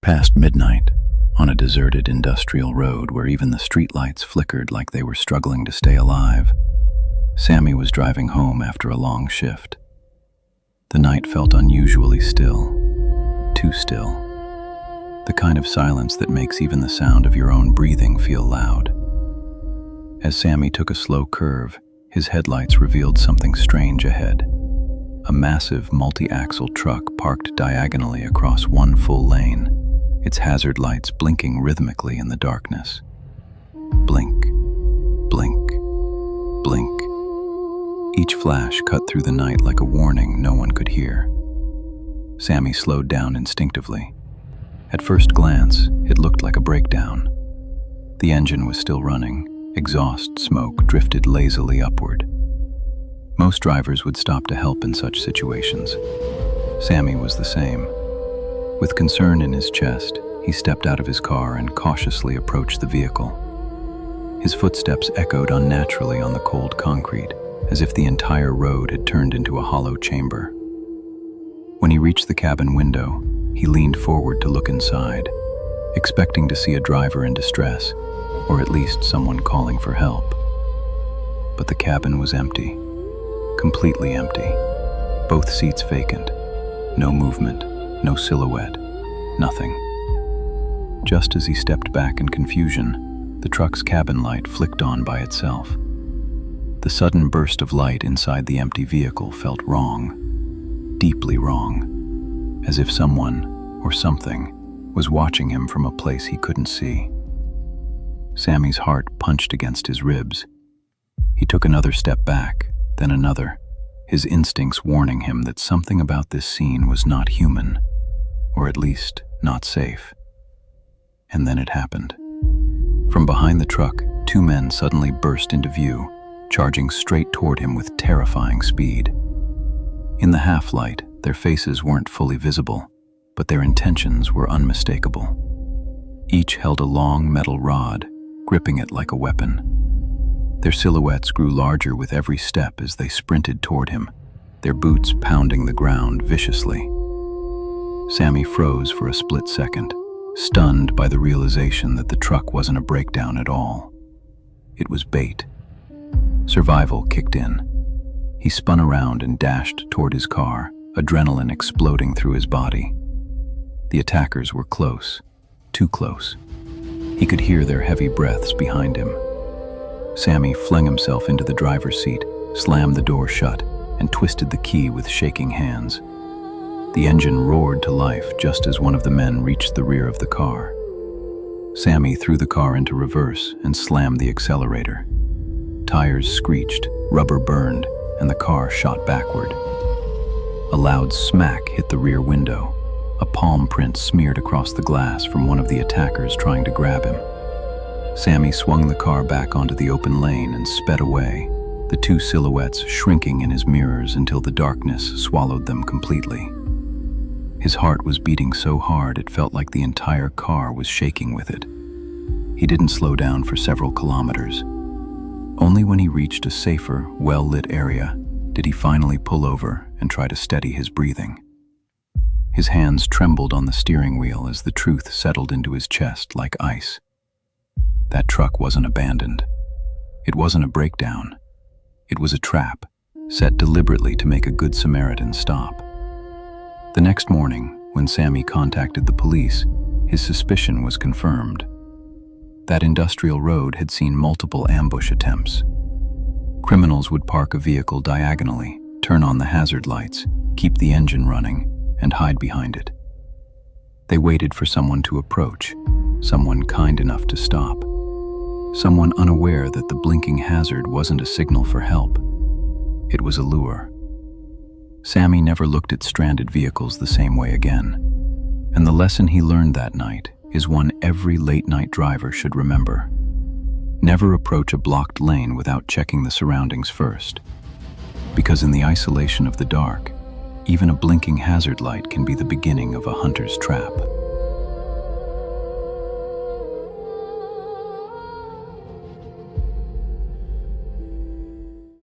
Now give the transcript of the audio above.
Past midnight, on a deserted industrial road where even the streetlights flickered like they were struggling to stay alive, Sami was driving home after a long shift. The night felt unusually still, too still. The kind of silence that makes even the sound of your own breathing feel loud. As Sami took a slow curve, his headlights revealed something strange ahead. A massive multi-axle truck parked diagonally across one full lane, its hazard lights blinking rhythmically in the darkness. Blink, blink, blink. Each flash cut through the night like a warning no one could hear. Sami slowed down instinctively. At first glance, it looked like a breakdown. The engine was still running. Exhaust smoke drifted lazily upward. Most drivers would stop to help in such situations. Sami was the same. With concern in his chest, he stepped out of his car and cautiously approached the vehicle. His footsteps echoed unnaturally on the cold concrete, as if the entire road had turned into a hollow chamber. When he reached the cabin window, he leaned forward to look inside, expecting to see a driver in distress, or at least someone calling for help. But the cabin was empty, completely empty. Both seats vacant. No movement, no silhouette, nothing. Just as he stepped back in confusion, the truck's cabin light flicked on by itself. The sudden burst of light inside the empty vehicle felt wrong, deeply wrong, as if someone or something was watching him from a place he couldn't see. Sami's heart punched against his ribs. He took another step back, then another, his instincts warning him that something about this scene was not human, or at least not safe. And then it happened. From behind the truck, two men suddenly burst into view, charging straight toward him with terrifying speed. In the half-light, their faces weren't fully visible, but their intentions were unmistakable. Each held a long metal rod, gripping it like a weapon. Their silhouettes grew larger with every step as they sprinted toward him, their boots pounding the ground viciously. Sami froze for a split second, stunned by the realization that the truck wasn't a breakdown at all. It was bait. Survival kicked in. He spun around and dashed toward his car, adrenaline exploding through his body. The attackers were close, too close. He could hear their heavy breaths behind him. Sami flung himself into the driver's seat, slammed the door shut, and twisted the key with shaking hands. The engine roared to life just as one of the men reached the rear of the car. Sami threw the car into reverse and slammed the accelerator. Tires screeched, rubber burned, and the car shot backward. A loud smack hit the rear window. A palm print smeared across the glass from one of the attackers trying to grab him. Sami swung the car back onto the open lane and sped away, the two silhouettes shrinking in his mirrors until the darkness swallowed them completely. His heart was beating so hard it felt like the entire car was shaking with it. He didn't slow down for several kilometers. Only when he reached a safer, well-lit area did he finally pull over and try to steady his breathing. His hands trembled on the steering wheel as the truth settled into his chest like ice. That truck wasn't abandoned. It wasn't a breakdown. It was a trap, set deliberately to make a good Samaritan stop. The next morning, when Sami contacted the police, his suspicion was confirmed. That industrial road had seen multiple ambush attempts. Criminals would park a vehicle diagonally, turn on the hazard lights, keep the engine running, and hide behind it. They waited for someone to approach, someone kind enough to stop, someone unaware that the blinking hazard wasn't a signal for help. It was a lure. Sami never looked at stranded vehicles the same way again, and the lesson he learned that night is one every late-night driver should remember. Never approach a blocked lane without checking the surroundings first, because in the isolation of the dark, even a blinking hazard light can be the beginning of a hunter's trap.